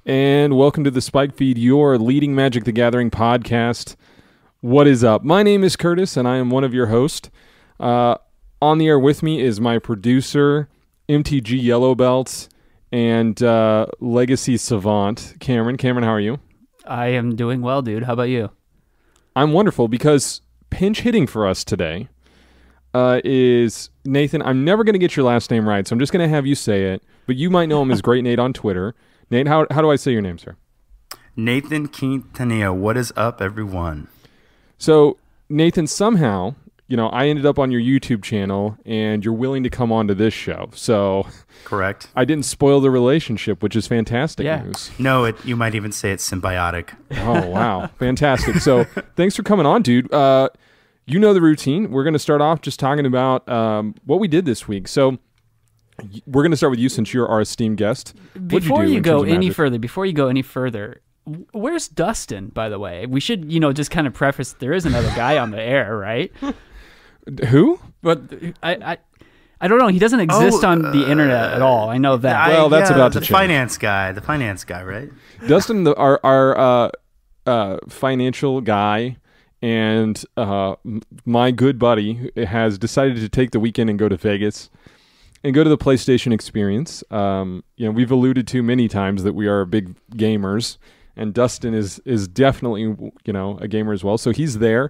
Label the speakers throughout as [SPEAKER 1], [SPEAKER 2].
[SPEAKER 1] And welcome to the Spike Feed, your leading Magic the Gathering podcast. What is up? My name is Curtis, and I am one of your hosts. On the air with me is my producer, MTG Yellow Belts, and Legacy Savant, Cameron. Cameron, how are you?
[SPEAKER 2] I am doing well, dude. How about you?
[SPEAKER 1] I'm wonderful because pinch hitting for us today is Nathan. I'm never going to get your last name right, so I'm just going to have you say it, but you might know him as Great Nate on Twitter. Nate, how do I say your name, sir?
[SPEAKER 3] Nathan Quintanilla. What is up, everyone?
[SPEAKER 1] So, Nathan, somehow, I ended up on your YouTube channel, and you're willing to come on to this show. So,
[SPEAKER 3] correct.
[SPEAKER 1] I didn't spoil the relationship, which is fantastic news.
[SPEAKER 3] No, you might even say it's symbiotic.
[SPEAKER 1] Oh, wow. Fantastic. So, thanks for coming on, dude. You know the routine. We're going to start off just talking about what we did this week. So, we're going to start with you since you're our esteemed guest.
[SPEAKER 2] Before you go any further, where's Dustin, by the way? We should, just kind of preface, there is another guy on the air, right?
[SPEAKER 1] Who?
[SPEAKER 2] But I don't know. He doesn't exist on the internet at all. I know that.
[SPEAKER 1] Well, that's about to change.
[SPEAKER 3] The finance guy, right?
[SPEAKER 1] Dustin, our financial guy, and my good buddy has decided to take the weekend and go to Vegas and go to the PlayStation Experience. We've alluded to many times that we are big gamers, and Dustin is definitely a gamer as well. So he's there.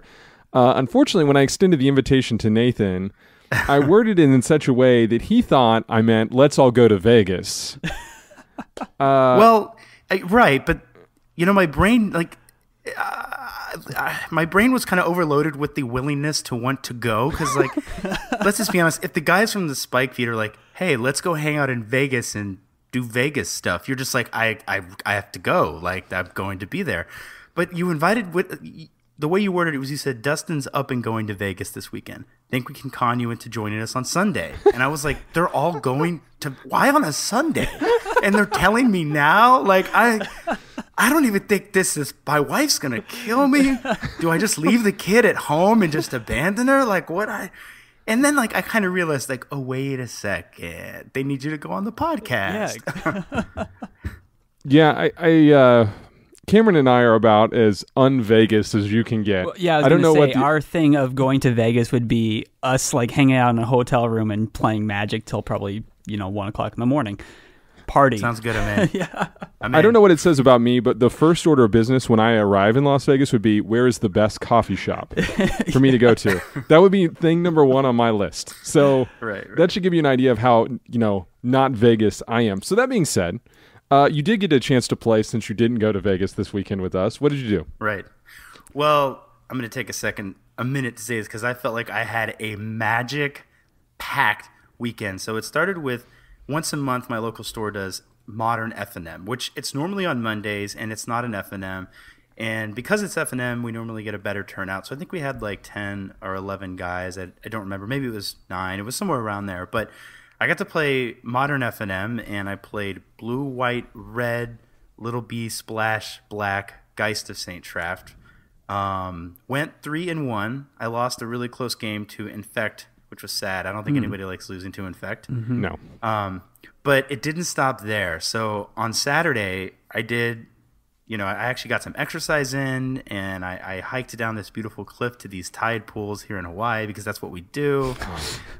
[SPEAKER 1] Unfortunately, when I extended the invitation to Nathan, I worded it in such a way that he thought I meant let's all go to Vegas.
[SPEAKER 3] Right, but my brain my brain was kind of overloaded with the willingness to want to go because, let's just be honest. If the guys from the Spike Feed are like, "Hey, let's go hang out in Vegas and do Vegas stuff," you're just like, "I have to go. Like, I'm going to be there." But you invited the way you worded it was you said Dustin's up and going to Vegas this weekend. Think we can con you into joining us on Sunday? And I was like, they're all going to why on a Sunday? And they're telling me now, I don't even think this is, my wife's going to kill me. Do I just leave the kid at home and just abandon her? And then I kind of realized oh, wait a second. They need you to go on the podcast.
[SPEAKER 1] Yeah. I Cameron and I are about as un-Vegas as you can get.
[SPEAKER 2] Well, yeah, I don't know what our thing of going to Vegas would be us hanging out in a hotel room and playing Magic till probably, 1 o'clock in the morning. Party.
[SPEAKER 3] Sounds good, I'm in.
[SPEAKER 2] Yeah.
[SPEAKER 1] I don't know what it says about me, but the first order of business when I arrive in Las Vegas would be, where is the best coffee shop for me to go to? That would be thing number one on my list. So
[SPEAKER 3] right.
[SPEAKER 1] That should give you an idea of how, not Vegas I am. So that being said, you did get a chance to play since you didn't go to Vegas this weekend with us. What did you do?
[SPEAKER 3] Right. Well, I'm going to take a minute to say this because I felt like I had a magic-packed weekend. So it started with once a month my local store does Modern F&M, which it's normally on Mondays, and it's not an F&M. And because it's F&M, we normally get a better turnout. So I think we had 10 or 11 guys. I don't remember. Maybe it was 9. It was somewhere around there. But I got to play Modern F&M, and I played Blue, White, Red, Little B, Splash, Black, Geist of St. Traft. Went 3-1. I lost a really close game to Infect, which was sad. I don't think anybody likes losing to Infect.
[SPEAKER 1] Mm-hmm. No.
[SPEAKER 3] But it didn't stop there. So on Saturday, I did, I actually got some exercise in, and I hiked down this beautiful cliff to these tide pools here in Hawaii because that's what we do.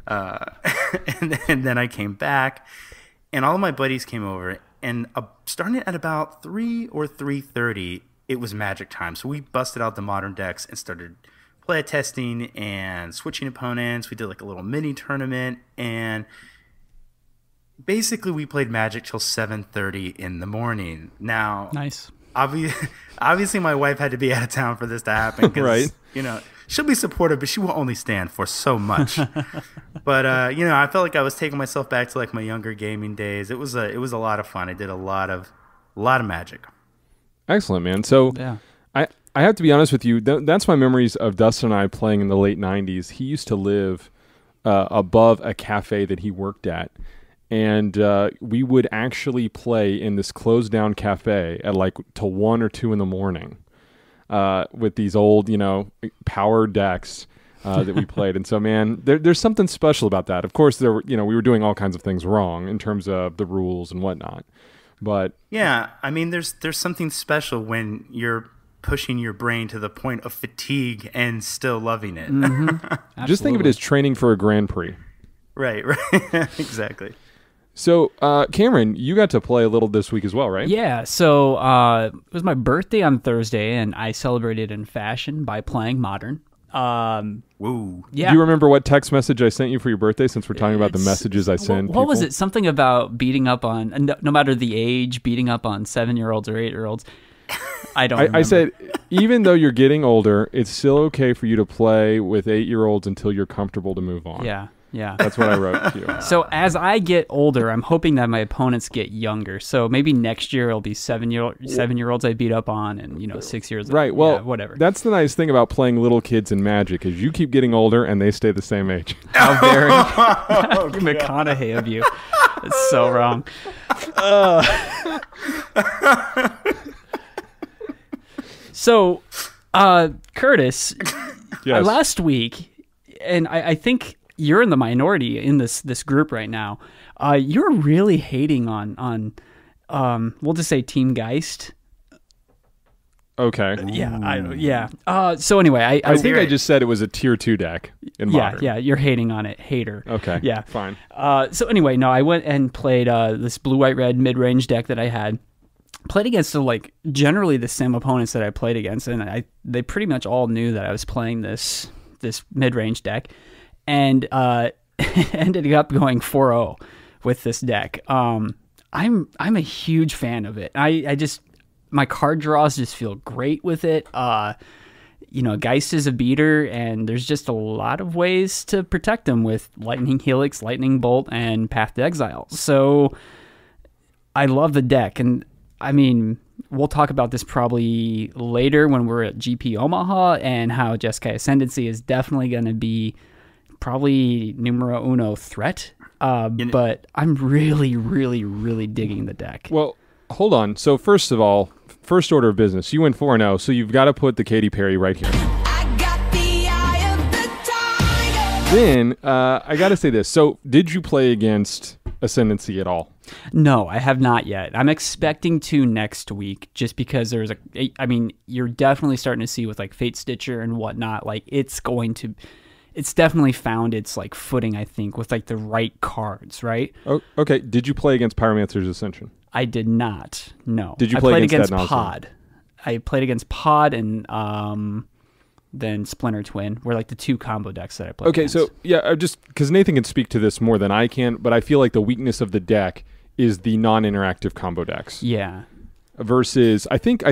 [SPEAKER 3] And then I came back, and all of my buddies came over, and starting at about 3 or 3:30, it was Magic time. So we busted out the Modern decks and started play testing and switching opponents. We did a little mini tournament, and basically we played Magic till 7:30 in the morning. Now,
[SPEAKER 2] nice.
[SPEAKER 3] Obviously, my wife had to be out of town for this to happen.
[SPEAKER 1] Right.
[SPEAKER 3] She'll be supportive, but she will only stand for so much. But I felt like I was taking myself back to my younger gaming days. It was a lot of fun. I did a lot of Magic.
[SPEAKER 1] Excellent, man. So
[SPEAKER 2] yeah.
[SPEAKER 1] I have to be honest with you. That's my memories of Dustin and I playing in the late 90s. He used to live above a cafe that he worked at. And we would actually play in this closed down cafe at till 1 or 2 in the morning with these old, power decks that we played. And so, man, there's something special about that. Of course, we were doing all kinds of things wrong in terms of the rules and whatnot. But
[SPEAKER 3] Yeah, I mean, there's something special when you're pushing your brain to the point of fatigue and still loving it.
[SPEAKER 1] just think of it as training for a Grand Prix.
[SPEAKER 3] Right, exactly.
[SPEAKER 1] So, Cameron, you got to play a little this week as well, right?
[SPEAKER 2] Yeah, so it was my birthday on Thursday, and I celebrated in fashion by playing Modern.
[SPEAKER 3] Woo.
[SPEAKER 2] Yeah.
[SPEAKER 1] Do you remember what text message I sent you for your birthday, since we're talking about the messages I send
[SPEAKER 2] What was
[SPEAKER 1] people?
[SPEAKER 2] it? Something about beating up on, no matter the age, beating up on 7-year-olds or 8-year-olds. I don't remember.
[SPEAKER 1] I said, even though you're getting older, it's still okay for you to play with 8-year-olds until you're comfortable to move on.
[SPEAKER 2] Yeah.
[SPEAKER 1] That's what I wrote to you.
[SPEAKER 2] So as I get older, I'm hoping that my opponents get younger. So maybe next year it'll be 7-year-olds I beat up on, and 6 years.
[SPEAKER 1] Right. Well,
[SPEAKER 2] yeah, whatever.
[SPEAKER 1] That's the nice thing about playing little kids in Magic is you keep getting older and they stay the same age.
[SPEAKER 2] How very McConaughey of you. That's so wrong. So, Curtis,
[SPEAKER 1] Yes.
[SPEAKER 2] last week, and I think you're in the minority in this group right now. You're really hating on we'll just say Team Geist.
[SPEAKER 1] Okay.
[SPEAKER 2] Yeah. So anyway,
[SPEAKER 1] I think I just said it was a tier 2 deck in Modern.
[SPEAKER 2] Yeah, you're hating on it, hater.
[SPEAKER 1] Okay.
[SPEAKER 2] Yeah.
[SPEAKER 1] Fine.
[SPEAKER 2] So anyway, no, I went and played this blue-white-red mid-range deck that I had. Played against generally the same opponents that I played against, and they pretty much all knew that I was playing this mid-range deck, and ended up going 4-0 with this deck. I'm a huge fan of it. I just, my card draws just feel great with it. Geist is a beater, and there's just a lot of ways to protect him with Lightning Helix, Lightning Bolt, and Path to Exile. So I love the deck, and I mean, we'll talk about this probably later when we're at GP Omaha, and how Jeskai Ascendancy is definitely going to be probably numero uno threat. But I'm really, really, really digging the deck.
[SPEAKER 1] Well, hold on. So first of all, first order of business, you went 4-0, so you've got to put the Katy Perry right here.
[SPEAKER 4] I got the eye of the tiger.
[SPEAKER 1] Then, I got to say this. So did you play against Ascendancy at all?
[SPEAKER 2] No, I have not yet. I'm expecting to next week, just because you're definitely starting to see with Fate Stitcher and whatnot, it's definitely found its footing, I think, with the right cards, right?
[SPEAKER 1] Oh, okay. Did you play against Pyromancer's Ascension?
[SPEAKER 2] I did not. No.
[SPEAKER 1] Did you
[SPEAKER 2] I
[SPEAKER 1] play
[SPEAKER 2] played
[SPEAKER 1] against
[SPEAKER 2] against
[SPEAKER 1] Ad Nauseam?
[SPEAKER 2] Pod. I played against Pod and then Splinter Twin were the two combo decks that I played.
[SPEAKER 1] Okay,
[SPEAKER 2] against.
[SPEAKER 1] so yeah, just because Nathan can speak to this more than I can, but I feel like the weakness of the deck is the non-interactive combo decks.
[SPEAKER 2] Yeah.
[SPEAKER 1] Versus, I think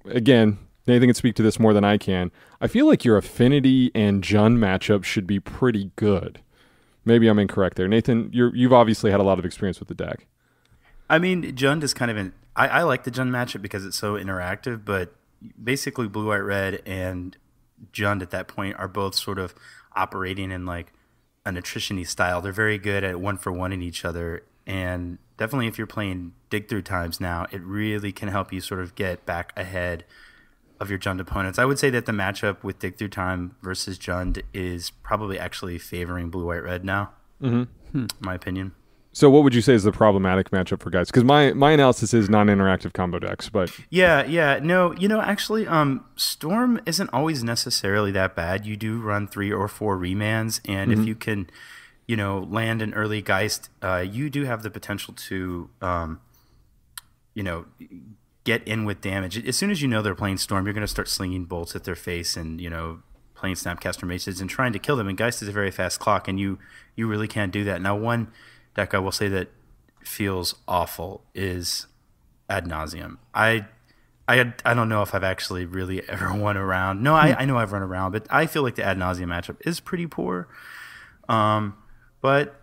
[SPEAKER 1] again, Nathan can speak to this more than I can. I feel like your Affinity and Jund matchup should be pretty good. Maybe I'm incorrect there. Nathan, you've obviously had a lot of experience with the deck.
[SPEAKER 3] I mean, Jund is kind of I like the Jund matchup because it's so interactive, but basically blue, white, red, and Jund at that point are both sort of operating in an attrition-y style. They're very good at 1-for-1 in each other, and definitely if you're playing dig through times now, it really can help you sort of get back ahead of your Jund opponents. I would say that the matchup with dig through time versus Jund is probably actually favoring blue, white, red now, in my opinion.
[SPEAKER 1] So what would you say is the problematic matchup for guys? Because my analysis is non-interactive combo decks, but
[SPEAKER 3] No, actually, Storm isn't always necessarily that bad. You do run 3 or 4 remands, and if you can, land an early Geist, you do have the potential to, get in with damage. As soon as they're playing Storm, you're going to start slinging bolts at their face and, playing Snapcaster Maces and trying to kill them. And Geist is a very fast clock, and you really can't do that. Now, one deck I will say that feels awful is Ad Nauseam. I don't know if I've actually really ever won a round. No, I know I've run around, but I feel like the Ad Nauseam matchup is pretty poor. But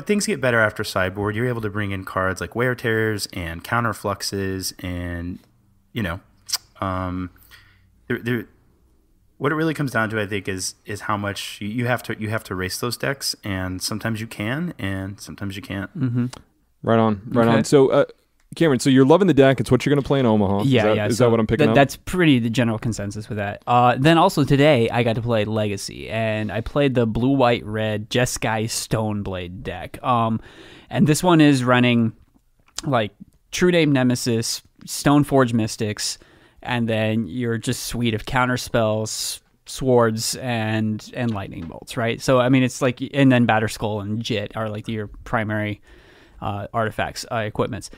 [SPEAKER 3] things get better after sideboard. You're able to bring in cards like Wear Tears and Counterfluxes, and what it really comes down to, I think, is how much you have to race those decks, and sometimes you can, and sometimes you can't.
[SPEAKER 2] Mm-hmm.
[SPEAKER 1] Right on. So, Cameron, so you're loving the deck. It's what you're going to play in Omaha. Is that what I'm picking up?
[SPEAKER 2] That's pretty the general consensus with that. Then also today, I got to play Legacy, and I played the blue, white, red Jeskai Stoneblade deck. And this one is running True Name Nemesis, Stoneforge Mystics, and then your just suite of counter spells, swords, and lightning bolts, right? So I mean, it's like, and then Batterskull and Jit are like your primary artifacts, equipments.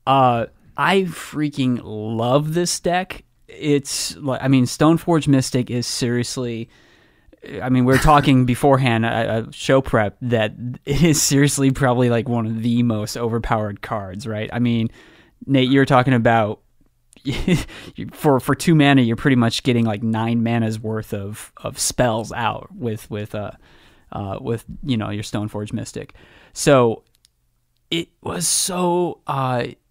[SPEAKER 2] I freaking love this deck. It's like, I mean, Stoneforge Mystic is seriously, I mean, we were talking beforehand, show prep, that it is seriously probably like one of the most overpowered cards, right? I mean, Nate, you're talking about for 2 mana, you're pretty much getting like 9 mana's worth of spells out with your Stoneforge Mystic. So it was so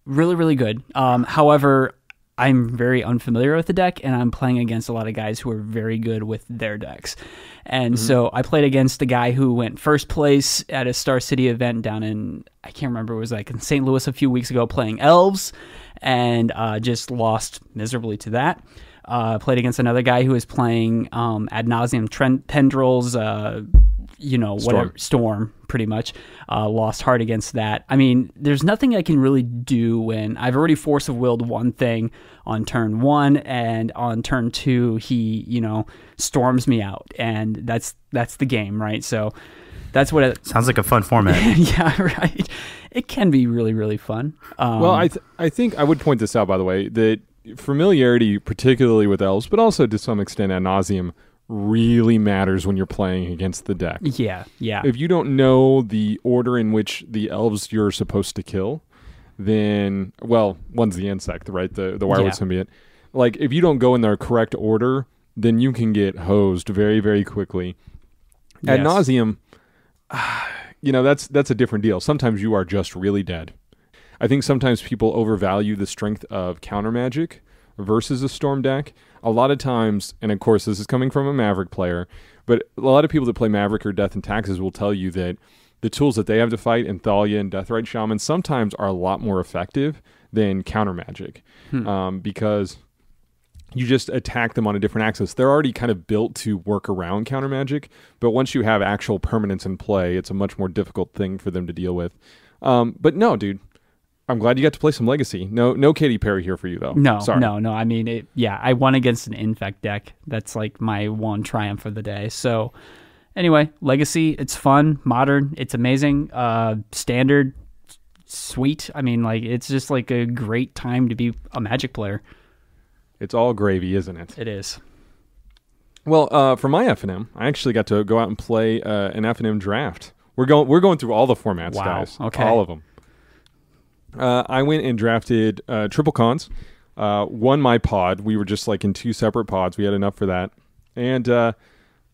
[SPEAKER 2] really, really good. However, I'm very unfamiliar with the deck, and I'm playing against a lot of guys who are very good with their decks. And so I played against a guy who went first place at a Star City event down in, I can't remember, it was like in St. Louis a few weeks ago, playing Elves, and just lost miserably to that. Played against another guy who was playing Ad Nauseam Tendrils, Storm, pretty much. Lost hard against that. I mean, there's nothing I can really do when I've already Force of Willed one thing on turn 1, and on turn 2, he, storms me out, and that's the game, right? So that's what it
[SPEAKER 3] sounds like a fun format.
[SPEAKER 2] Yeah, right. It can be really, really fun.
[SPEAKER 1] Well, I think I would point this out, by the way, that familiarity, particularly with elves, but also to some extent ad nauseum, really matters when you're playing against the deck.
[SPEAKER 2] Yeah.
[SPEAKER 1] If you don't know the order in which the elves you're supposed to kill, then, well, one's the insect, right? The Wirewood symbiote. Like, if you don't go in the correct order, then you can get hosed very, very quickly. Ad nauseum, that's a different deal. Sometimes you are just really dead. I think sometimes people overvalue the strength of counter magic versus a storm deck. A lot of times, and of course this is coming from a Maverick player, but a lot of people that play Maverick or Death and Taxes will tell you that the tools that they have to fight in Thalia and Deathrite Shaman sometimes are a lot more effective than counter magic, because you just attack them on a different axis. They're already kind of built to work around counter magic, but once you have actual permanence in play, it's a much more difficult thing for them to deal with. But no, dude, I'm glad you got to play some Legacy. No Katy Perry here for you, though.
[SPEAKER 2] No,
[SPEAKER 1] sorry.
[SPEAKER 2] No. I mean, I won against an Infect deck. That's like my one triumph of the day. So anyway, Legacy, it's fun, modern, it's amazing, standard, sweet. I mean, like, it's just like a great time to be a Magic player.
[SPEAKER 1] It's all gravy, isn't it?
[SPEAKER 2] It is.
[SPEAKER 1] Well, for my FNM, I actually got to go out and play an FNM draft. We're going through all the formats, guys.
[SPEAKER 2] Okay.
[SPEAKER 1] All of them. I went and drafted triple cons, won my pod. We were just like in 2 separate pods. We had enough for that. And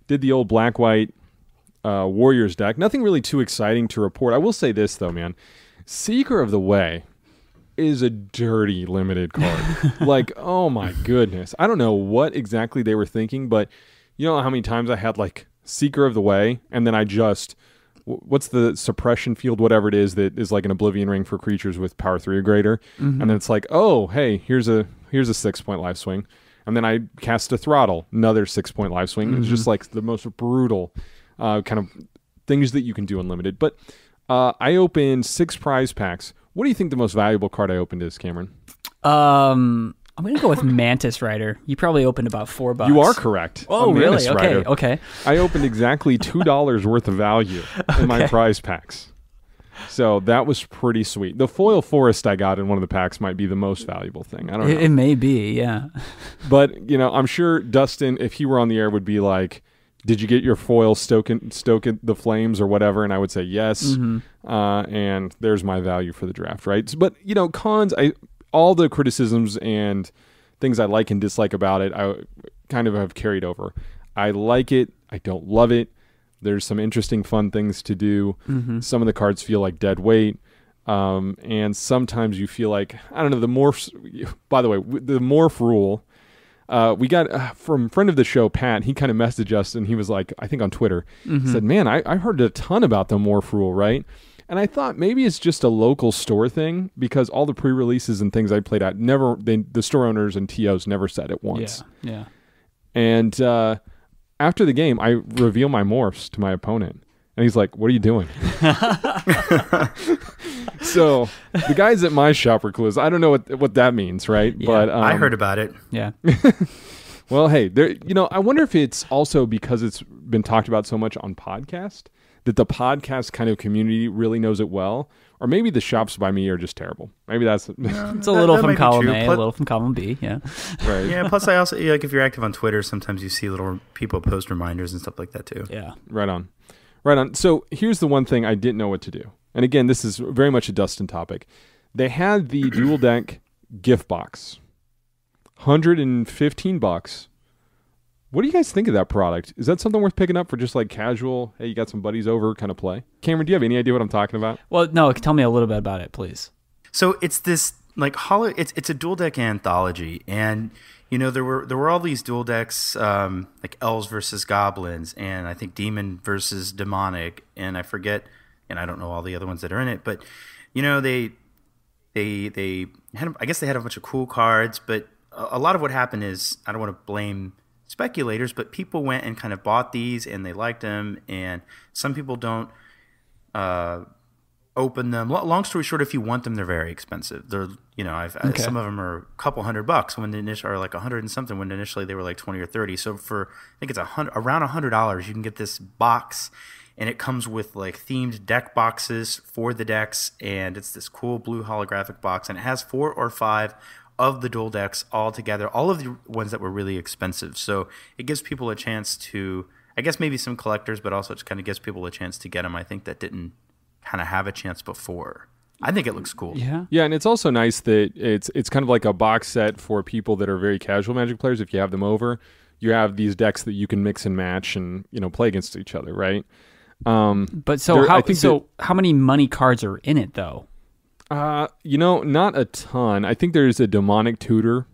[SPEAKER 1] did the old black-white Warriors deck. Nothing really too exciting to report. I will say this, though, man. Seeker of the Way is a dirty limited card. Like, oh my goodness. I don't know what exactly they were thinking, but you know how many times I had like Seeker of the Way, and then I just... what's the suppression field, whatever it is, that is like an Oblivion Ring for creatures with power 3 or greater, and then it's like, oh, hey, here's a 6-point life swing, and then I cast a Throttle, another 6-point life swing. It's just like the most brutal kind of things that you can do unlimited. But I opened 6 prize packs. What do you think the most valuable card I opened is, Cameron?
[SPEAKER 2] I'm going to go with Mantis Rider. You probably opened about $4.
[SPEAKER 1] You are correct.
[SPEAKER 2] Oh, really? Okay.
[SPEAKER 1] I opened exactly $2 worth of value in my prize packs. So that was pretty sweet. The foil forest I got in one of the packs might be the most valuable thing. I don't know.
[SPEAKER 2] It may be, yeah.
[SPEAKER 1] But, I'm sure Dustin, if he were on the air, would be like, did you get your foil stoking the flames or whatever? And I would say yes. And there's my value for the draft, right? But, cons, all the criticisms and things I like and dislike about it, I kind of have carried over. I like it. I don't love it. There's some interesting, fun things to do. Some of the cards feel like dead weight. And sometimes you feel like, I don't know, the morphs. By the way, the morph rule, we got from friend of the show, Pat. He kind of messaged us and he was like, I think on Twitter, he said, man, I heard a ton about the morph rule, right? And I thought maybe it's just a local store thing, because all the pre-releases and things I played at, the store owners and TOs never said it once.
[SPEAKER 2] Yeah.
[SPEAKER 1] And after the game, I reveal my morphs to my opponent. And he's like, what are you doing? So the guys at my shop were clueless. I don't know what that means, right?
[SPEAKER 2] Yeah,
[SPEAKER 1] but
[SPEAKER 3] I heard about it.
[SPEAKER 2] Yeah.
[SPEAKER 1] Well, hey, there. I wonder if it's also because it's been talked about so much on podcast that the podcast kind of community really knows it well, or maybe the shops by me are just terrible. Maybe that's
[SPEAKER 2] It's a little
[SPEAKER 3] that
[SPEAKER 2] from
[SPEAKER 3] might be
[SPEAKER 2] column
[SPEAKER 3] true.
[SPEAKER 2] A, a little from column B. Yeah.
[SPEAKER 1] right.
[SPEAKER 3] Yeah, plus I also, like, if you're active on Twitter, sometimes you see little people post reminders and stuff like that too.
[SPEAKER 2] Yeah.
[SPEAKER 1] Right on. So here's the one thing I didn't know what to do. And again, this is very much a Dustin topic. They had the dual deck gift box. $115. What do you guys think of that product? Is that something worth picking up for just like casual, hey, you got some buddies over kind of play? Cameron, do you have any idea what I'm talking about?
[SPEAKER 2] Well, no, tell me a little bit about it, please.
[SPEAKER 3] So it's this like it's a dual deck anthology, and there were all these dual decks, like elves versus goblins, and I think demon versus demonic, and I forget, and I don't know all the other ones that are in it, but they had, I guess they had a bunch of cool cards, but a lot of what happened is, I don't want to blame speculators, but people went and kind of bought these and they liked them, and some people don't open them. Long story short, if you want them, they're very expensive. They're some of them are a couple $100 when the initial, or like 100 and something when initially they were like 20 or 30. So for, I think it's around $100, you can get this box, and it comes with like themed deck boxes for the decks, and it's this cool blue holographic box, and it has 4 or 5 of the dual decks all together, all of the ones that were really expensive. So it gives people a chance to, I guess maybe some collectors, but also just kind of gives people a chance to get them, I think, that didn't kind of have a chance before. I think it looks cool.
[SPEAKER 2] Yeah.
[SPEAKER 1] Yeah, and it's also nice that it's kind of like a box set for people that are very casual Magic players. If you have them over, you have these decks that you can mix and match and play against each other, right?
[SPEAKER 2] But how many money cards are in it though?
[SPEAKER 1] Not a ton. I think there's a demonic tutor.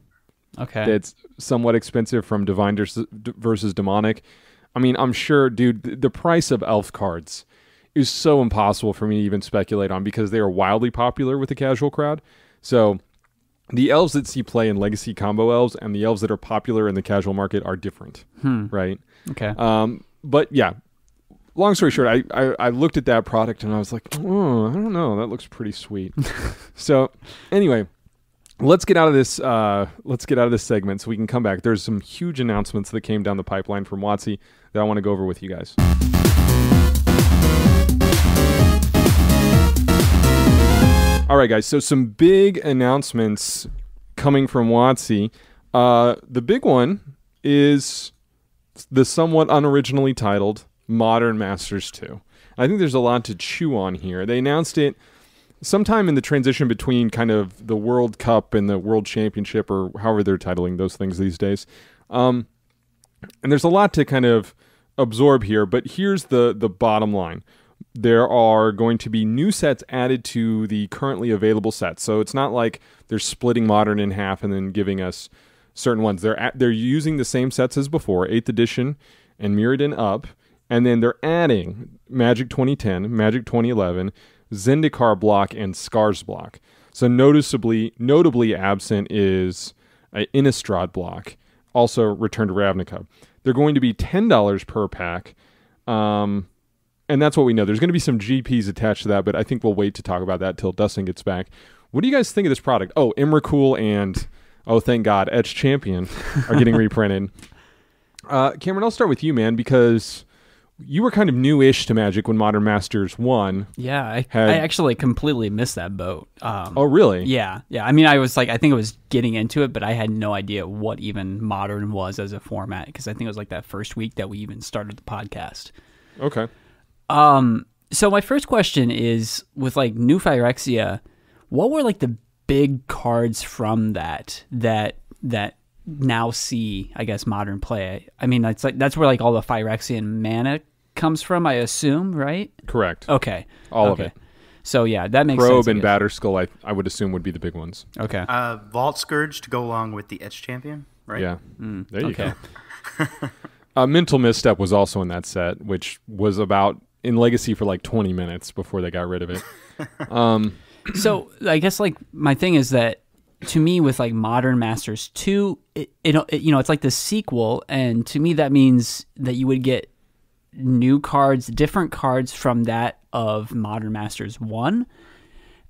[SPEAKER 2] Okay.
[SPEAKER 1] That's somewhat expensive from Divine versus Demonic. I mean, I'm sure, dude, the price of elf cards is so impossible for me to even speculate on because they are wildly popular with the casual crowd. So the elves that see play in Legacy combo elves and the elves that are popular in the casual market are different, right?
[SPEAKER 2] Okay.
[SPEAKER 1] But yeah, long story short, I looked at that product and I was like, oh, I don't know, that looks pretty sweet. So anyway, let's get out of this. Let's get out of this segment so we can come back. There's some huge announcements that came down the pipeline from WotC that I want to go over with you guys. All right, guys. So some big announcements coming from WotC. The big one is the somewhat unoriginally titled Modern Masters 2. I think there's a lot to chew on here. They announced it sometime in the transition between kind of the World Cup and the World Championship, or however they're titling those things these days. And there's a lot to kind of absorb here, but here's the bottom line. There are going to be new sets added to the currently available sets. So it's not like they're splitting Modern in half and then giving us certain ones. They're using the same sets as before, 8th edition and Mirrodin up, and then they're adding Magic 2010, Magic 2011, Zendikar block, and Scars block. So notably absent is Innistrad block, also Return to Ravnica. They're going to be $10 per pack, and that's what we know. There's going to be some GPs attached to that, but I think we'll wait to talk about that till Dustin gets back. What do you guys think of this product? Oh, Emrakul and, oh, thank God, Etched Champion are getting reprinted. Cameron, I'll start with you, man, because you were kind of new-ish to Magic when Modern Masters 1.
[SPEAKER 2] Yeah, I actually completely missed that boat.
[SPEAKER 1] Oh, really?
[SPEAKER 2] Yeah. I mean, I think I was getting into it, but I had no idea what even Modern was as a format, because I think it was like that first week that we even started the podcast.
[SPEAKER 1] Okay.
[SPEAKER 2] So my first question is, with like New Phyrexia, what were like the big cards from that now see, I guess, modern play? I mean, that's where like all the Phyrexian mana comes from, I assume, right?
[SPEAKER 1] Correct.
[SPEAKER 2] Okay.
[SPEAKER 1] All of it.
[SPEAKER 2] So yeah, that makes
[SPEAKER 1] Probe
[SPEAKER 2] sense.
[SPEAKER 1] and Batterskull, I would assume, would be the big ones.
[SPEAKER 2] Okay.
[SPEAKER 3] Vault Scourge to go along with the Etched Champion, right?
[SPEAKER 1] Yeah. There you
[SPEAKER 2] okay.
[SPEAKER 1] go. Mental Misstep was also in that set, which was about in Legacy for like 20 minutes before they got rid of it.
[SPEAKER 2] So I guess like my thing is that, to me, with like Modern Masters 2, it's like the sequel, and to me that means that you would get new cards, different cards from that of Modern Masters 1.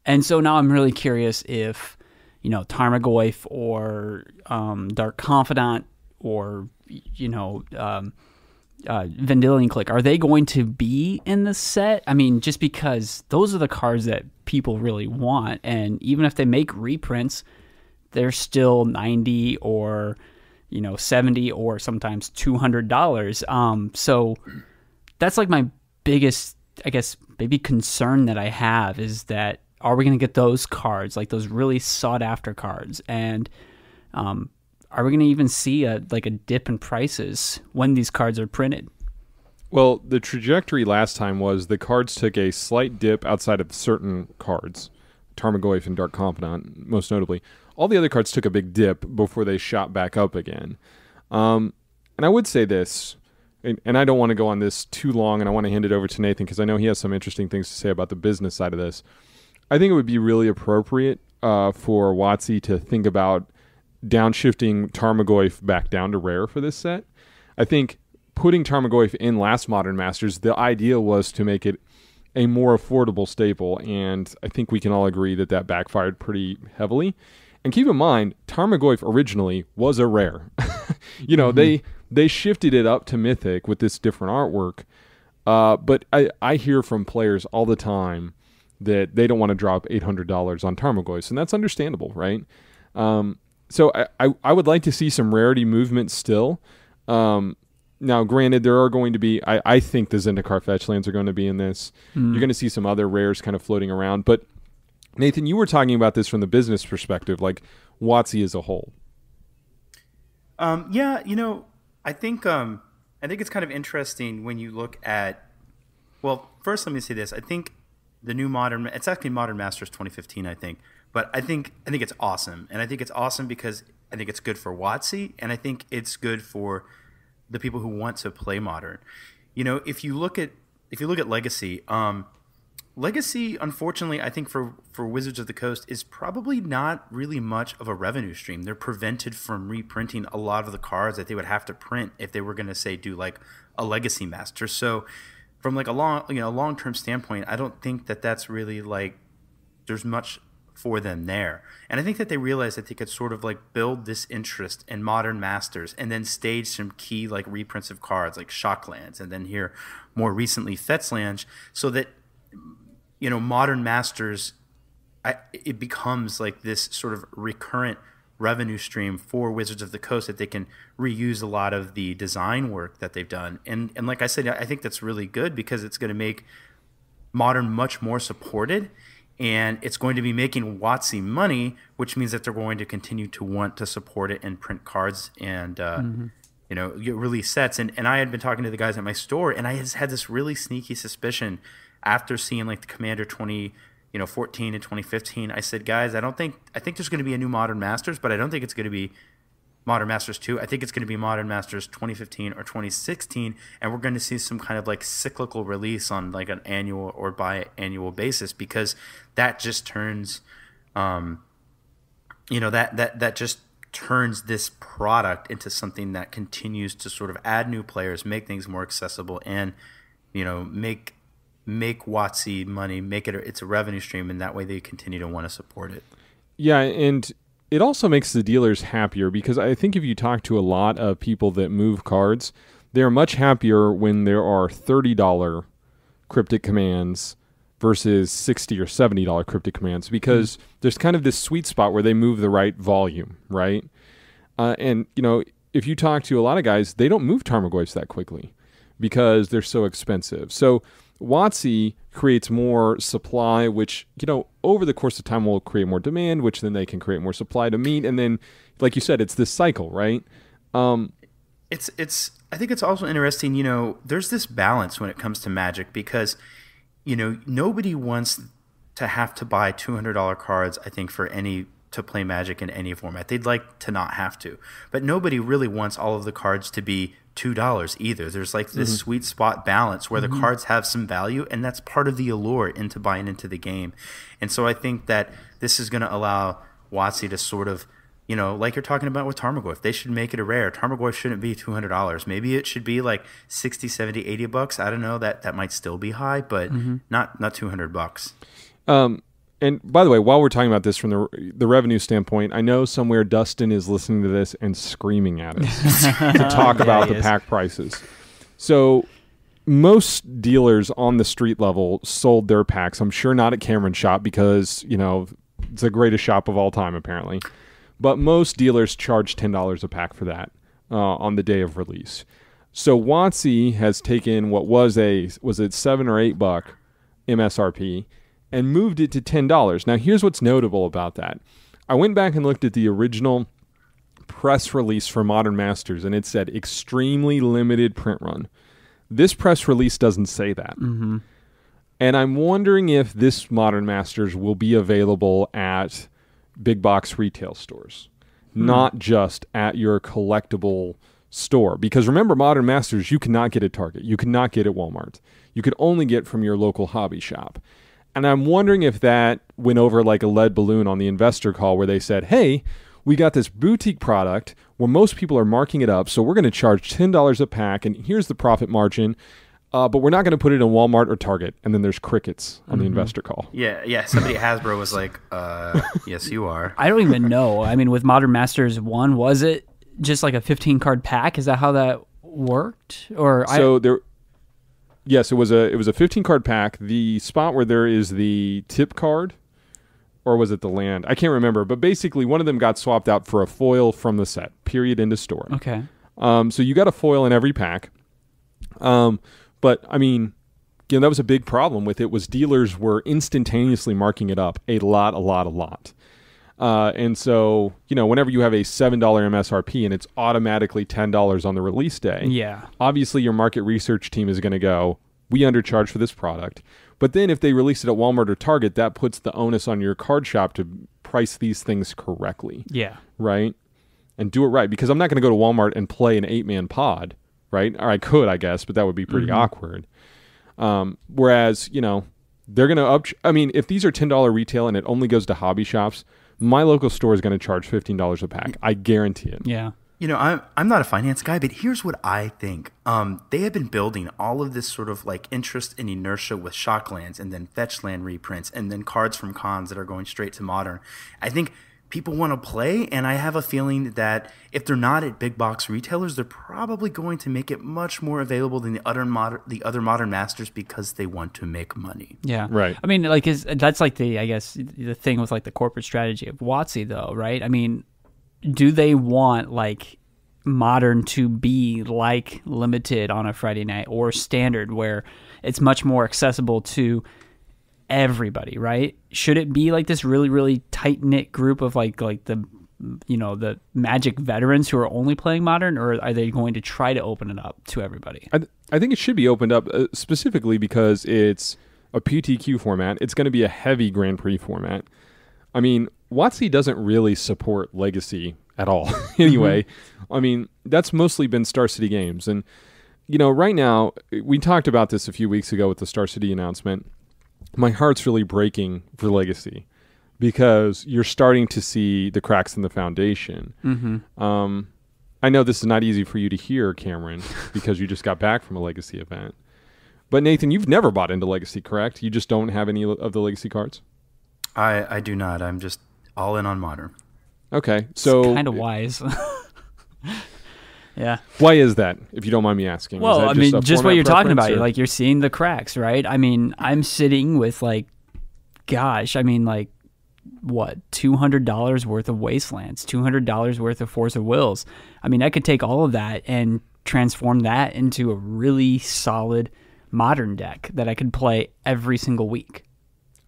[SPEAKER 2] And so now I'm really curious if, Tarmogoyf or Dark Confidant or, Vendilion Click, are they going to be in the set? I mean, just because those are the cards that people really want. And even if they make reprints, they're still $90 or, $70 or sometimes $200. So that's like my biggest, I guess, maybe concern that I have is that are we going to get those cards, like those really sought after cards? And are we going to even see a dip in prices when these cards are printed?
[SPEAKER 1] Well, the trajectory last time was the cards took a slight dip outside of certain cards, Tarmogoyf and Dark Confidant, most notably. All the other cards took a big dip before they shot back up again. And I would say this, and I don't want to go on this too long, and I want to hand it over to Nathan because I know he has some interesting things to say about the business side of this. I think it would be really appropriate for WotC to think about downshifting Tarmogoyf back down to rare for this set. I think putting Tarmogoyf in last Modern Masters, the idea was to make it a more affordable staple, and I think we can all agree that that backfired pretty heavily. And keep in mind, Tarmogoyf originally was a rare. They shifted it up to Mythic with this different artwork, but I hear from players all the time that they don't want to drop $800 on Tarmogoyfs, and that's understandable, right? So I would like to see some rarity movement still. Now, granted, there are going to be, I think the Zendikar Fetchlands are going to be in this. You're going to see some other rares kind of floating around. But, Nathan, you were talking about this from the business perspective, like WotC as a whole.
[SPEAKER 3] Yeah, I think it's kind of interesting when you look at, well, first let me say this. I think the new it's actually Modern Masters 2015, I think. But I think it's awesome. And I think it's awesome because I think it's good for WotC, and I think it's good for the people who want to play Modern. If you look at Legacy, Legacy, unfortunately, I think for Wizards of the Coast is probably not really much of a revenue stream. They're prevented from reprinting a lot of the cards that they would have to print if they were going to say do like a Legacy Master. So from like a long-term standpoint, I don't think that that's really like there's much for them there. And I think that they realized that they could sort of like build this interest in Modern Masters and then stage some key like reprints of cards like Shocklands and then here more recently Fetchlands, so that Modern Masters it becomes like this sort of recurrent revenue stream for Wizards of the Coast that they can reuse a lot of the design work that they've done. And like I said, I think that's really good because it's going to make Modern much more supported. And it's going to be making WotC money, which means that they're going to continue to want to support it and print cards and release sets. And I had been talking to the guys at my store, and I had this really sneaky suspicion after seeing like the Commander 2014 and 2015. I said, guys, I think there's going to be a new Modern Masters, but I don't think it's going to be Modern Masters 2. I think it's going to be Modern Masters 2015 or 2016, and we're going to see some kind of like cyclical release on like an annual or biannual basis, because that just turns, that just turns this product into something that continues to sort of add new players, make things more accessible, and make WotC money, make it it's a revenue stream, and that way they continue to want to support it.
[SPEAKER 1] Yeah, and it also makes the dealers happier, because I think if you talk to a lot of people that move cards, they're much happier when there are $30 cryptic commands versus $60 or $70 cryptic commands, because there's kind of this sweet spot where they move the right volume, right? And if you talk to a lot of guys, they don't move Tarmogoyfs that quickly because they're so expensive. So WotC creates more supply, which, over the course of time will create more demand, which then they can create more supply to meet. And then, like you said, it's this cycle, right?
[SPEAKER 3] I think it's also interesting, there's this balance when it comes to Magic, because, nobody wants to have to buy $200 cards, I think, to play Magic in any format. They'd like to not have to. But nobody really wants all of the cards to be $2 either. There's like this sweet spot balance where the cards have some value, and that's part of the allure into buying into the game. And so I think that this is going to allow WotC to sort of like you're talking about with Tarmogoyf, they should make it a rare. Tarmogoyf shouldn't be $200. Maybe it should be like 60, 70, $80. I don't know. That might still be high, but not $200.
[SPEAKER 1] And by the way, while we're talking about this from the revenue standpoint, I know somewhere Dustin is listening to this and screaming at us to talk about the pack prices. So most dealers on the street level sold their packs. I'm sure not at Cameron's shop because, it's the greatest shop of all time, apparently. But most dealers charge $10 a pack for that on the day of release. So WotC has taken what was it $7 or $8 MSRP and moved it to $10. Now, here's what's notable about that. I went back and looked at the original press release for Modern Masters, and it said extremely limited print run. This press release doesn't say that. Mm-hmm. And I'm wondering if this Modern Masters will be available at big box retail stores, not just at your collectible store. Because remember, Modern Masters, you cannot get at Target. You cannot get at Walmart. You could only get from your local hobby shop. And I'm wondering if that went over like a lead balloon on the investor call where they said, hey, we got this boutique product where most people are marking it up, so we're going to charge $10 a pack, and here's the profit margin, but we're not going to put it in Walmart or Target. And then there's crickets on the investor call.
[SPEAKER 3] Yeah. Somebody at Hasbro was like, yes, you are.
[SPEAKER 2] I don't even know. I mean, with Modern Masters 1, was it just like a 15-card pack? Is that how that worked?
[SPEAKER 1] Yes, it was a 15-card pack. The spot where there is the tip card, or was it the land? I can't remember. But basically, one of them got swapped out for a foil from the set. Period. End of story.
[SPEAKER 2] Okay.
[SPEAKER 1] So you got a foil in every pack. But I mean, that was a big problem with it. Was dealers were instantaneously marking it up a lot. And so, whenever you have a $7 MSRP and it's automatically $10 on the release day, obviously your market research team is going to go, we undercharge for this product. But then if they release it at Walmart or Target, that puts the onus on your card shop to price these things correctly. Yeah. Right? And do it right. Because I'm not going to go to Walmart and play an 8-man pod, right? Or I could, I guess, but that would be pretty awkward. Whereas, they're going to if these are $10 retail and it only goes to hobby shops, my local store is going to charge $15 a pack. I guarantee it.
[SPEAKER 2] Yeah.
[SPEAKER 3] I'm not a finance guy, but here's what I think. They have been building all of this sort of like interest and inertia with Shocklands and then Fetchland reprints and then cards from cons that are going straight to Modern. I think people want to play, and I have a feeling that if they're not at big box retailers, they're probably going to make it much more available than the other Modern Masters because they want to make money.
[SPEAKER 2] Yeah,
[SPEAKER 1] right.
[SPEAKER 2] I mean, that's like the thing with like the corporate strategy of WotC, though, right? I mean, do they want like Modern to be like limited on a Friday night or standard where it's much more accessible to everybody, right? Should it be like this really, really tight knit group of like the Magic veterans who are only playing Modern, or are they going to try to open it up to everybody?
[SPEAKER 1] I think it should be opened up specifically because it's a PTQ format. It's going to be a heavy Grand Prix format. I mean, WotC doesn't really support Legacy at all. Anyway, I mean, that's mostly been Star City games. And, right now, we talked about this a few weeks ago with the Star City announcement. My heart's really breaking for Legacy because you're starting to see the cracks in the foundation. I know this is not easy for you to hear, Cameron, because you just got back from a Legacy event. But Nathan, you've never bought into Legacy, correct? You just don't have any of the Legacy cards?
[SPEAKER 3] I do not. I'm just all in on Modern.
[SPEAKER 1] Okay, so
[SPEAKER 2] it's kind of wise. Yeah.
[SPEAKER 1] Why is that, if you don't mind me asking?
[SPEAKER 2] Well, I mean, just what you're talking about. Like, you're seeing the cracks, right? I mean, I'm sitting with, like, $200 worth of Wastelands, $200 worth of Force of Wills. I mean, I could take all of that and transform that into a really solid Modern deck that I could play every single week.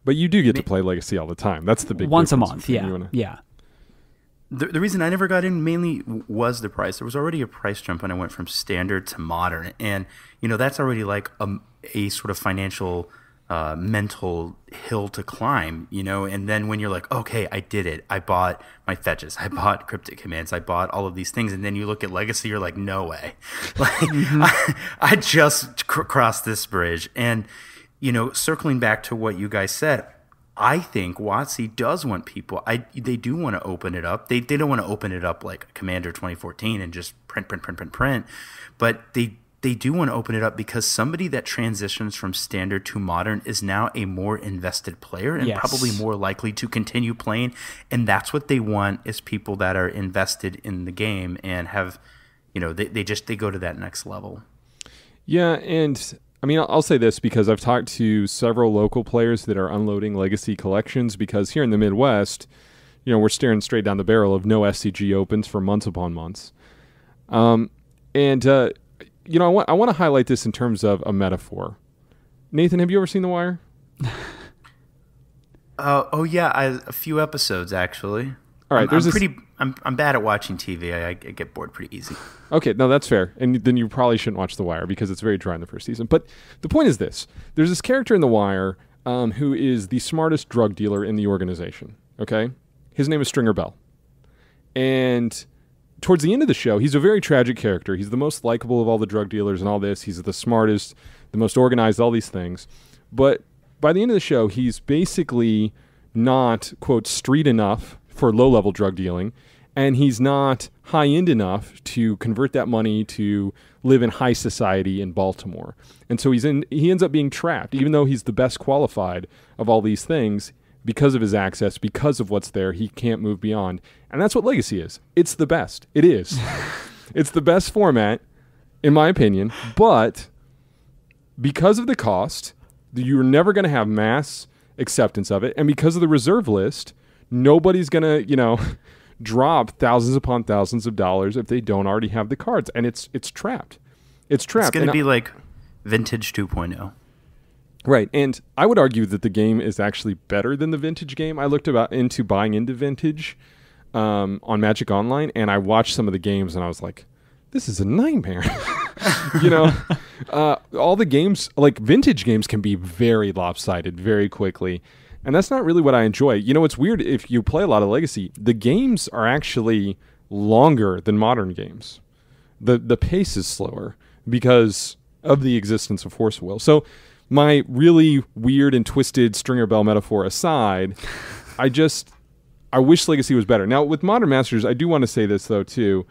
[SPEAKER 1] But you do get to play Legacy all the time. That's the big
[SPEAKER 2] once a
[SPEAKER 1] difference
[SPEAKER 2] month, yeah.
[SPEAKER 3] The reason I never got in mainly was the price. There was already a price jump when I went from standard to Modern. And, that's already like a sort of financial, mental hill to climb, And then when you're like, okay, I did it. I bought my fetches. I bought Cryptic Commands. I bought all of these things. And then you look at Legacy, you're like, no way. Like, I just crossed this bridge. And, circling back to what you guys said, I think WotC does want people. They do want to open it up. They don't want to open it up like Commander 2014 and just print. But they do want to open it up because somebody that transitions from standard to modern is now a more invested player and probably more likely to continue playing. And that's what they want, is people that are invested in the game and have, they go to that next level.
[SPEAKER 1] Yeah, and I mean, I'll say this because I've talked to several local players that are unloading legacy collections, because here in the Midwest, we're staring straight down the barrel of no SCG opens for months upon months. I want to highlight this in terms of a metaphor. Nathan, have you ever seen The Wire?
[SPEAKER 3] Oh yeah, a few episodes actually.
[SPEAKER 1] All right,
[SPEAKER 3] I'm bad at watching TV. I get bored pretty easy.
[SPEAKER 1] Okay, no, that's fair. And then you probably shouldn't watch The Wire because it's very dry in the first season. But the point is this. There's this character in The Wire who is the smartest drug dealer in the organization, okay? His name is Stringer Bell. And towards the end of the show, he's a very tragic character. He's the most likable of all the drug dealers and all this. He's the smartest, the most organized, all these things. But by the end of the show, he's basically not, quote, street enough for low-level drug dealing, and he's not high-end enough to convert that money to live in high society in Baltimore. And so he ends up being trapped, even though he's the best qualified of all these things. Because of his access, because of what's there, he can't move beyond. And that's what Legacy is. It's the best. It is. It's the best format, in my opinion, but because of the cost, you're never going to have mass acceptance of it, and because of the reserve list, nobody's going to, drop thousands upon thousands of dollars if they don't already have the cards, and it's trapped. It's trapped.
[SPEAKER 3] It's going to be like Vintage 2.0.
[SPEAKER 1] Right, and I would argue that the game is actually better than the Vintage game. I looked into buying into Vintage on Magic Online, and I watched some of the games, and I was like, this is a nightmare. All the games, like Vintage games, can be very lopsided very quickly. And that's not really what I enjoy. It's weird, if you play a lot of Legacy, the games are actually longer than modern games. The pace is slower because of the existence of Force Will. So my really weird and twisted Stringer Bell metaphor aside, I wish Legacy was better. Now, with Modern Masters, I do want to say this, though, too.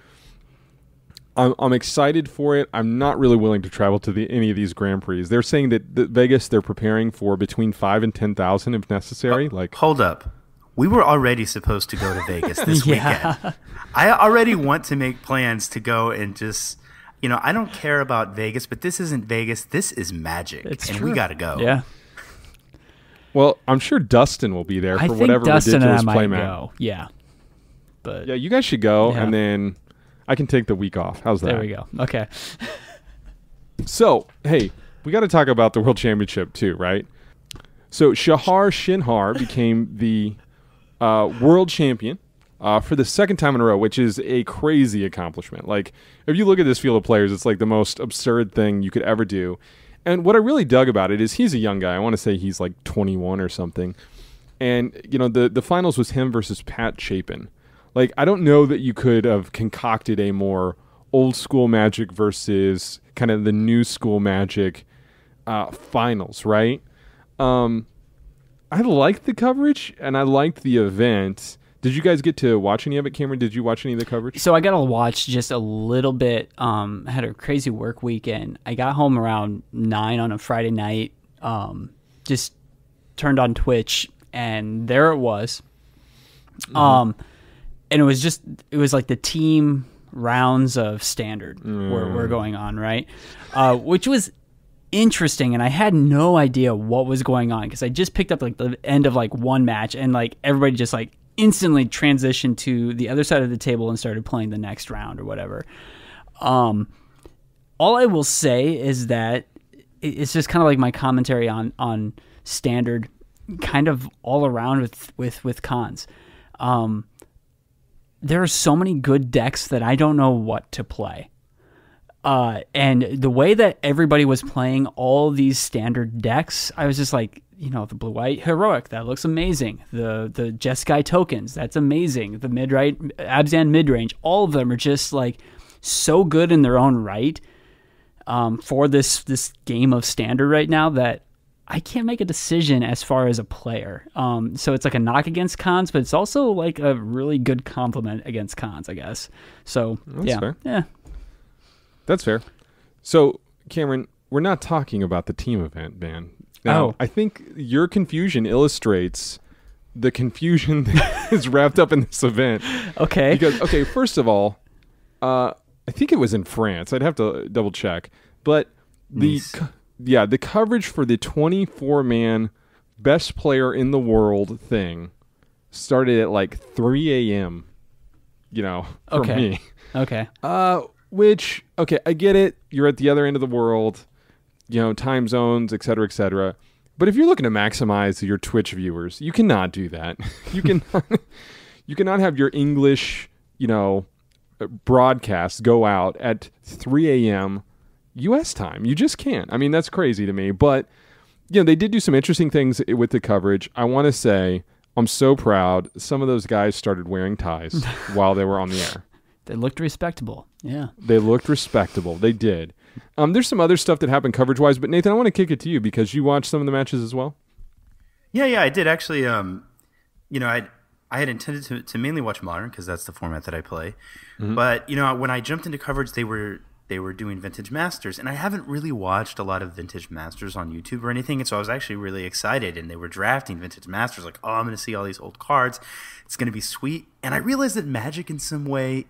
[SPEAKER 1] I'm excited for it. I'm not really willing to travel to any of these Grand Prix. They're saying that Vegas, they're preparing for between 5,000 and 10,000 if necessary.
[SPEAKER 3] Hold up. We were already supposed to go to Vegas this weekend. I already want to make plans to go and just, I don't care about Vegas, but this isn't Vegas. This is Magic.
[SPEAKER 2] It's
[SPEAKER 3] and
[SPEAKER 2] true.
[SPEAKER 3] We got to go.
[SPEAKER 2] Yeah.
[SPEAKER 1] Well, I'm sure Dustin will be there for whatever
[SPEAKER 2] Dustin
[SPEAKER 1] ridiculous
[SPEAKER 2] and I
[SPEAKER 1] play
[SPEAKER 2] might
[SPEAKER 1] mat.
[SPEAKER 2] Go. Yeah. But
[SPEAKER 1] yeah, you guys should go,
[SPEAKER 2] Yeah.
[SPEAKER 1] and then I can take the week off. How's that?
[SPEAKER 2] there we go. Okay.
[SPEAKER 1] So, hey, we got to talk about the World Championship too, right? So Shahar Shinhar became the world champion for the second time in a row, which is a crazy accomplishment. Like, if you look at this field of players, it's like the most absurd thing you could ever do. And what I really dug about it is he's a young guy. I want to say he's like 21 or something. And, the finals was him versus Pat Chapin. Like, I don't know that you could have concocted a more old school Magic versus kind of the new school Magic finals, right? I liked the coverage and I liked the event. Did you guys get to watch any of it, Cameron? Did you watch any of the coverage?
[SPEAKER 2] So I got to watch just a little bit. I had a crazy work weekend. I got home around 9 on a Friday night. Just turned on Twitch, and there it was. And it was like the team rounds of Standard were going on, right? Which was interesting, and I had no idea what was going on because I just picked up like the end of like one match, and like everybody just like instantly transitioned to the other side of the table and started playing the next round or whatever. All I will say is that it's just kind of like my commentary on Standard, kind of all around with cons. There are so many good decks that I don't know what to play. And the way that everybody was playing all these Standard decks, I was just like, the blue-white heroic, that looks amazing. The Jeskai tokens, that's amazing. The mid-right Abzan mid-range, all of them are just like so good in their own right for this game of Standard right now that I can't make a decision as far as a player. So it's like a knock against cons, but it's also like a really good compliment against cons, I guess. So
[SPEAKER 1] That's
[SPEAKER 2] yeah,
[SPEAKER 1] fair.
[SPEAKER 2] yeah.
[SPEAKER 1] That's fair. So, Cameron, we're not talking about the team event, man. Now,
[SPEAKER 2] Oh.
[SPEAKER 1] I think your confusion illustrates the confusion that is wrapped up in this event.
[SPEAKER 2] Okay.
[SPEAKER 1] Because, okay, first of all, I think it was in France. I'd have to double check. But the coverage for the 24-man best player in the world thing started at like 3 a.m., for me.
[SPEAKER 2] Okay.
[SPEAKER 1] Which, okay, I get it. You're at the other end of the world, time zones, et cetera, et cetera. But if you're looking to maximize your Twitch viewers, you cannot do that. You cannot have your English, broadcast go out at 3 a.m. U.S. time. You just can't. I mean, that's crazy to me. But, they did do some interesting things with the coverage. I want to say I'm so proud. Some of those guys started wearing ties while they were on the air.
[SPEAKER 2] They looked respectable. Yeah.
[SPEAKER 1] They looked respectable. They did. There's some other stuff that happened coverage-wise, but Nathan, I want to kick it to you because you watched some of the matches as well.
[SPEAKER 3] Yeah, I did actually. I had intended to mainly watch Modern because that's the format that I play.
[SPEAKER 1] Mm-hmm.
[SPEAKER 3] But when I jumped into coverage, they were doing Vintage Masters, and I haven't really watched a lot of Vintage Masters on YouTube or anything, and so I was actually really excited. And they were drafting Vintage Masters, like, oh, I'm going to see all these old cards. It's going to be sweet. And I realized that Magic, in some way,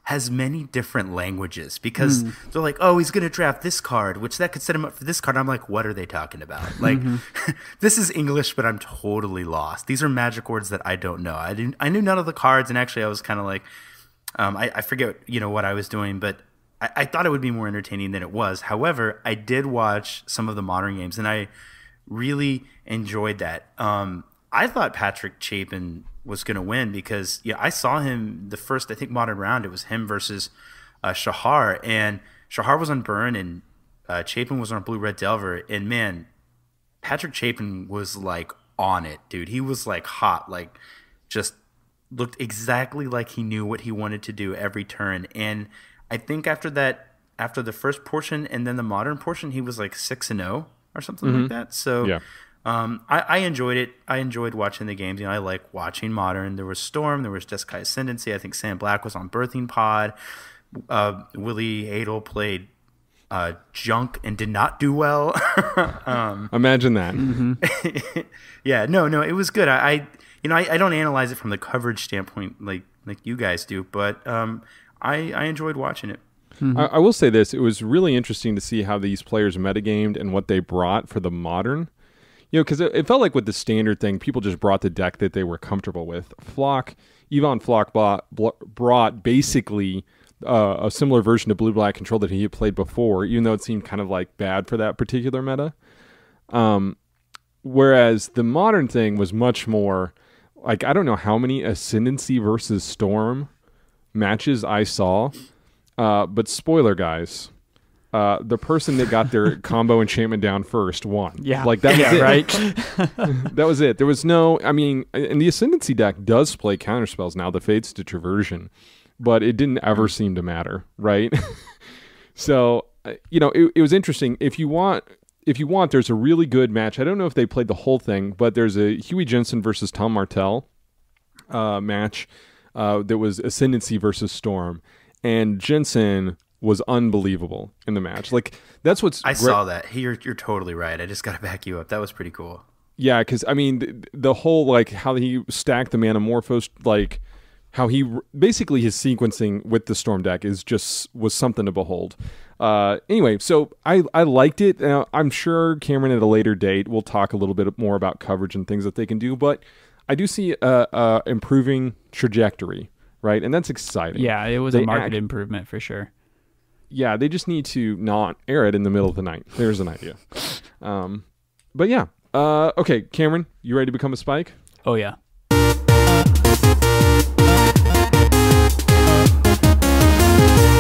[SPEAKER 3] has many different languages because they're like, oh, he's going to draft this card, which that could set him up for this card. I'm like, what are they talking about? Like, this is English, but I'm totally lost. These are Magic words that I don't know. I knew none of the cards, and actually I was kind of like, I forget, what I was doing, but I thought it would be more entertaining than it was. However, I did watch some of the Modern games, and I really enjoyed that. I thought Patrick Chapin was going to win because I saw him the first, I think, Modern round. It was him versus Shahar, and Shahar was on Burn and Chapin was on Blue Red Delver, and man, Patrick Chapin was like on it, dude. He was like hot, like just looked exactly like he knew what he wanted to do every turn. And I think after the first portion and then the Modern portion, he was like 6-0 or something like that. So
[SPEAKER 1] Yeah.
[SPEAKER 3] I enjoyed it. I enjoyed watching the games. I like watching Modern. There was Storm. There was Jeskai Ascendancy. I think Sam Black was on Birthing Pod. Willie Adel played Junk and did not do well.
[SPEAKER 1] Imagine that.
[SPEAKER 3] Yeah, no, it was good. I don't analyze it from the coverage standpoint like you guys do, but I enjoyed watching it.
[SPEAKER 1] I will say this. It was really interesting to see how these players metagamed and what they brought for the Modern. Because it felt like with the standard thing, people just brought the deck that they were comfortable with. Yvonne Flock brought basically a similar version of Blue-Black Control that he had played before, even though it seemed kind of like bad for that particular meta. Whereas the Modern thing was much more like, I don't know how many Ascendancy versus Storm matches I saw, but spoiler, guys. The person that got their combo enchantment down first won.
[SPEAKER 2] Yeah.
[SPEAKER 1] Like that was it.
[SPEAKER 2] Right?
[SPEAKER 1] That was it. There was no, and the Ascendancy deck does play counterspells now, the Fade Stitcher version, but it didn't ever seem to matter, right? So, it was interesting. If you want, there's a really good match. I don't know if they played the whole thing, but there's a Huey Jensen versus Tom Martell match that was Ascendancy versus Storm, and Jensen was unbelievable in the match. Like, that's what's
[SPEAKER 3] I saw that. You're totally right. I just got to back you up. That was pretty cool.
[SPEAKER 1] Yeah, because the whole like how he stacked the Manamorphose, like how he basically his sequencing with the Storm deck was something to behold. Anyway, so I liked it. I'm sure Cameron at a later date will talk a little bit more about coverage and things that they can do, but I do see a improving trajectory, right? And that's exciting.
[SPEAKER 2] Yeah, it was a market improvement for sure.
[SPEAKER 1] Yeah, they just need to not air it in the middle of the night. There's an idea. But yeah. Okay, Cameron, you ready to become a Spike?
[SPEAKER 2] Oh, yeah.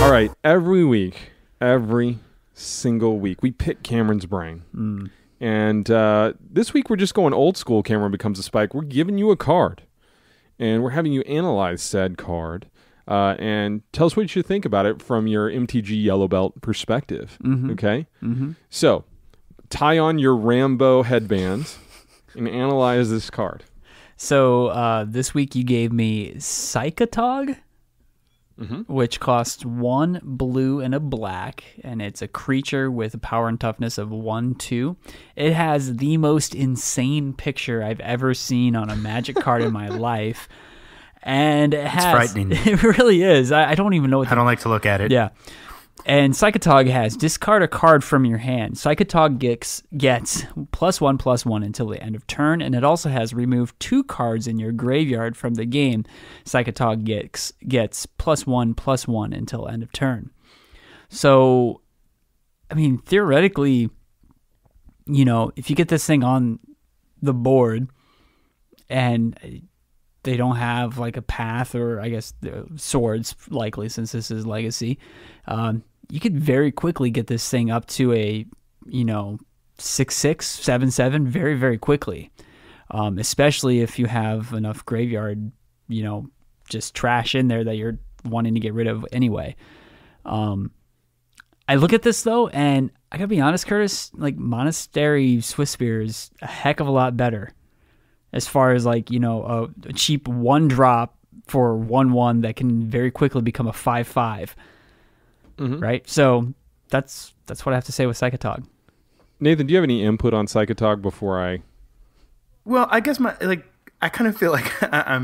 [SPEAKER 1] All right, every single week, we pick Cameron's brain. And this week, we're just going old school. Cameron becomes a Spike. We're giving you a card, and we're having you analyze said card. And tell us what you think about it from your MTG Yellow Belt perspective. Okay? So, tie on your Rambo headband and analyze this card.
[SPEAKER 2] So this week you gave me Psychotog, which costs 1 blue and a black, and it's a creature with a power and toughness of 1/2. It has the most insane picture I've ever seen on a Magic card in my life, and it has,
[SPEAKER 3] frightening.
[SPEAKER 2] It really is. I don't even know what
[SPEAKER 3] I don't like to look at it.
[SPEAKER 2] Yeah. And Psychotog has discard a card from your hand. Psychotog gets +1/+1 until the end of turn, and it also has remove 2 cards in your graveyard from the game. Psychotog gets +1/+1 until end of turn. So, I mean, theoretically, if you get this thing on the board and they don't have like a path, or I guess swords likely since this is legacy, you could very quickly get this thing up to a 6/6, 7/7 very, very quickly, especially if you have enough graveyard just trash in there that you're wanting to get rid of anyway. I look at this though, and I gotta be honest, Curtis, like Monastery Swiftspear is a heck of a lot better as far as like, a cheap 1-drop for 1/1 that can very quickly become a 5/5. Right? So that's what I have to say with Psychotog.
[SPEAKER 1] Nathan, do you have any input on Psychotog before I...
[SPEAKER 3] Well, I guess I kind of feel like I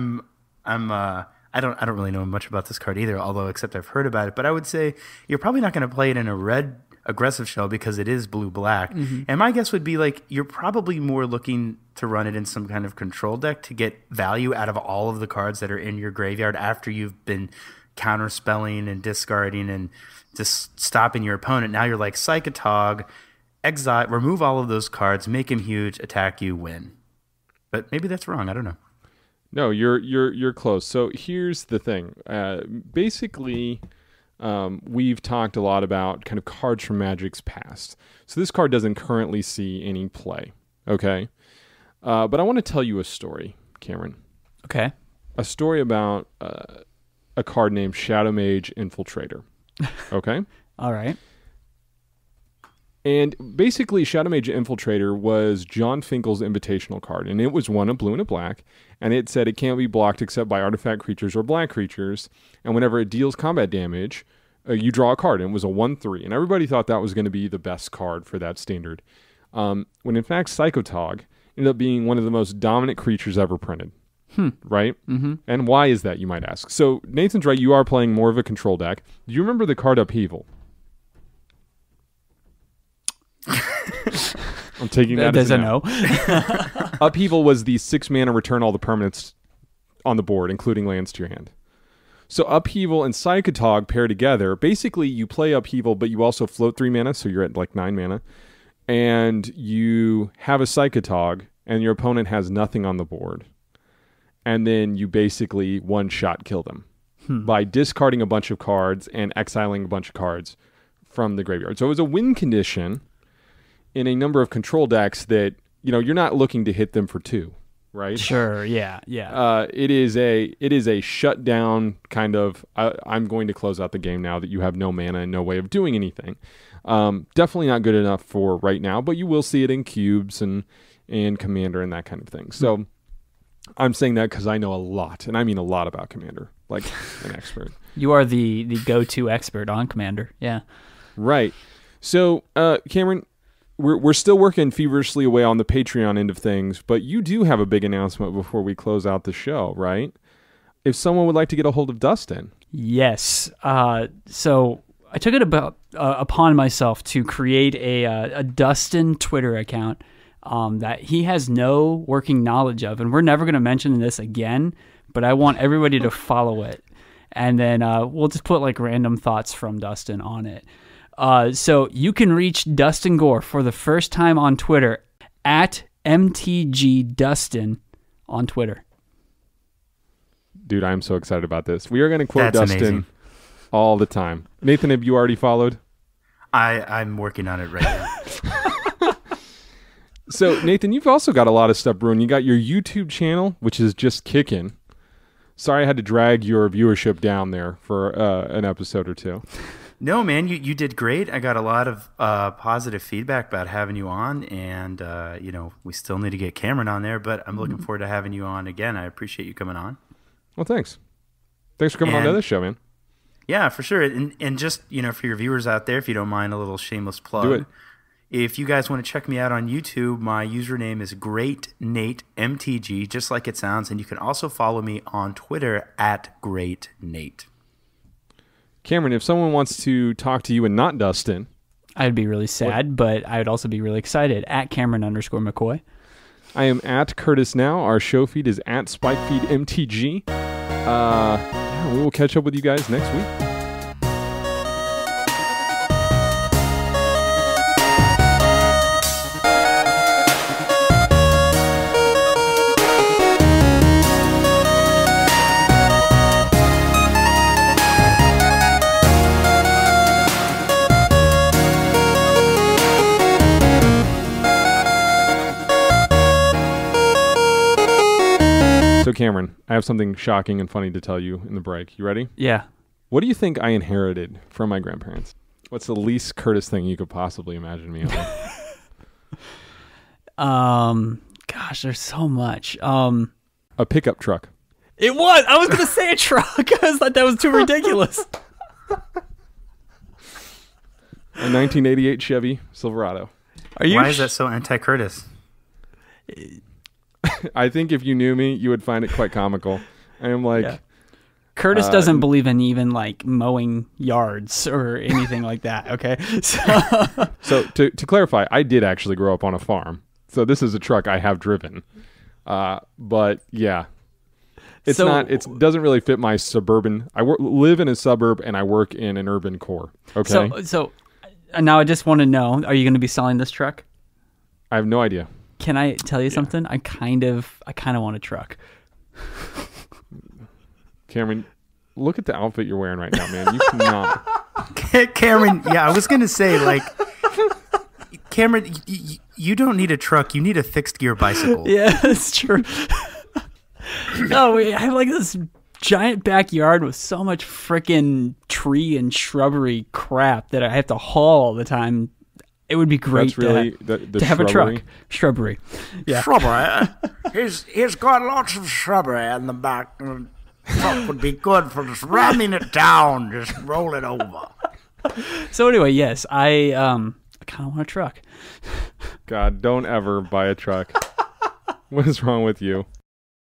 [SPEAKER 3] don't really know much about this card either, although except I've heard about it. But I would say you're probably not going to play it in a red aggressive shell because it is blue-black. And my guess would be like you're probably more looking to run it in some kind of control deck to get value out of all of the cards that are in your graveyard after you've been counterspelling and discarding and just stopping your opponent. Now you're like Psychotog, exile, remove all of those cards, make him huge, attack you, win. But maybe that's wrong. I don't know.
[SPEAKER 1] No, you're close. So here's the thing. Basically, we've talked a lot about kind of cards from Magic's past. So this card doesn't currently see any play. Okay, but I want to tell you a story, Cameron.
[SPEAKER 2] Okay.
[SPEAKER 1] A story about a card named Shadow Mage Infiltrator. Okay.
[SPEAKER 2] All right.
[SPEAKER 1] And basically, Shadow Mage Infiltrator was John Finkel's invitational card, and it was one, a blue and a black, and it said it can't be blocked except by artifact creatures or black creatures, and whenever it deals combat damage, you draw a card, and it was a 1/3, and everybody thought that was going to be the best card for that standard, when in fact Psychotog ended up being one of the most dominant creatures ever printed. Right? And why is that, you might ask? So Nathan's right, you are playing more of a control deck. Do you remember the card Upheaval? I'm taking that as a no. Upheaval was the 6-mana return all the permanents on the board, including lands to your hand. So Upheaval and Psychotog pair together. Basically, you play Upheaval, but you also float 3 mana, so you're at like 9 mana. And you have a Psychotog, and your opponent has nothing on the board. And then you basically one-shot kill them by discarding a bunch of cards and exiling a bunch of cards from the graveyard. So it was a win condition in a number of control decks that, you're not looking to hit them for 2, right?
[SPEAKER 2] Sure, yeah.
[SPEAKER 1] It is a shutdown kind of, I'm going to close out the game now that you have no mana and no way of doing anything. Definitely not good enough for right now, but you will see it in cubes and Commander and that kind of thing. So I'm saying that because I know a lot, and I mean a lot about Commander, like an expert.
[SPEAKER 2] You are the go-to expert on Commander, yeah.
[SPEAKER 1] Right. So, Cameron, we're still working feverishly away on the Patreon end of things, but you do have a big announcement before we close out the show, right? If someone would like to get a hold of Dustin.
[SPEAKER 2] Yes. So I took it upon myself to create a Dustin Twitter account that he has no working knowledge of, and we're never going to mention this again, but I want everybody to follow it. And then we'll just put like random thoughts from Dustin on it. So you can reach Dustin Gore for the first time on Twitter at MTGDustin on Twitter.
[SPEAKER 1] Dude, I'm so excited about this. We are going to quote
[SPEAKER 3] That's
[SPEAKER 1] Dustin
[SPEAKER 3] amazing.
[SPEAKER 1] All the time. Nathan, have you already followed?
[SPEAKER 3] I'm working on it right now.
[SPEAKER 1] So, Nathan, you've also got a lot of stuff brewing. You got your YouTube channel, which is just kicking. Sorry I had to drag your viewership down there for an episode or two.
[SPEAKER 3] No, man, you did great. I got a lot of positive feedback about having you on, and we still need to get Cameron on there, but I'm looking forward to having you on again. I appreciate you coming on.
[SPEAKER 1] Well, thanks. Thanks for coming on to this show, man.
[SPEAKER 3] Yeah, for sure. And just for your viewers out there, if you don't mind a little shameless plug,
[SPEAKER 1] Do it.
[SPEAKER 3] If you guys want to check me out on YouTube, my username is GreatNateMTG, just like it sounds, and you can also follow me on Twitter at GreatNate.
[SPEAKER 1] Cameron, if someone wants to talk to you and not Dustin,
[SPEAKER 2] I'd be really sad, but I would also be really excited. At Cameron_McCoy.
[SPEAKER 1] I am at Curtis Now. Our show feed is at SpikeFeedMTG. We will catch up with you guys next week. So, Cameron, I have something shocking and funny to tell you in the break. You ready?
[SPEAKER 2] Yeah.
[SPEAKER 1] What do you think I inherited from my grandparents? What's the least Curtis thing you could possibly imagine me owning?
[SPEAKER 2] Gosh, there's so much.
[SPEAKER 1] A pickup truck.
[SPEAKER 2] It was. I was going to say a truck. I thought that was too ridiculous.
[SPEAKER 1] A 1988 Chevy Silverado.
[SPEAKER 3] Why is that so anti-Curtis?
[SPEAKER 1] I think if you knew me, you would find it quite comical. I am like...
[SPEAKER 2] Yeah. Curtis doesn't believe in even like mowing yards or anything like that. Okay.
[SPEAKER 1] So to clarify, I did actually grow up on a farm. So this is a truck I have driven. But yeah, it's not, it doesn't really fit my suburban. I live in a suburb and I work in an urban core. Okay.
[SPEAKER 2] So now I just want to know, are you going to be selling this truck?
[SPEAKER 1] I have no idea.
[SPEAKER 2] Can I tell you something? I kind of want a truck.
[SPEAKER 3] Cameron,
[SPEAKER 1] look at the outfit you're wearing right now, man. You cannot.
[SPEAKER 3] Cameron, yeah, I was going to say, like, Cameron, you don't need a truck. You need a fixed gear bicycle.
[SPEAKER 2] Yeah, that's true. No, I have like this giant backyard with so much freaking tree and shrubbery crap that I have to haul all the time. It would be great
[SPEAKER 1] That's really
[SPEAKER 2] to have a truck. Shrubbery. Yeah.
[SPEAKER 5] Shrubbery. He's got lots of shrubbery in the back. Truck would be good for just ramming it down, just roll it over.
[SPEAKER 2] So anyway, yes, I kind of want a truck.
[SPEAKER 1] God, don't ever buy a truck. What is wrong with you?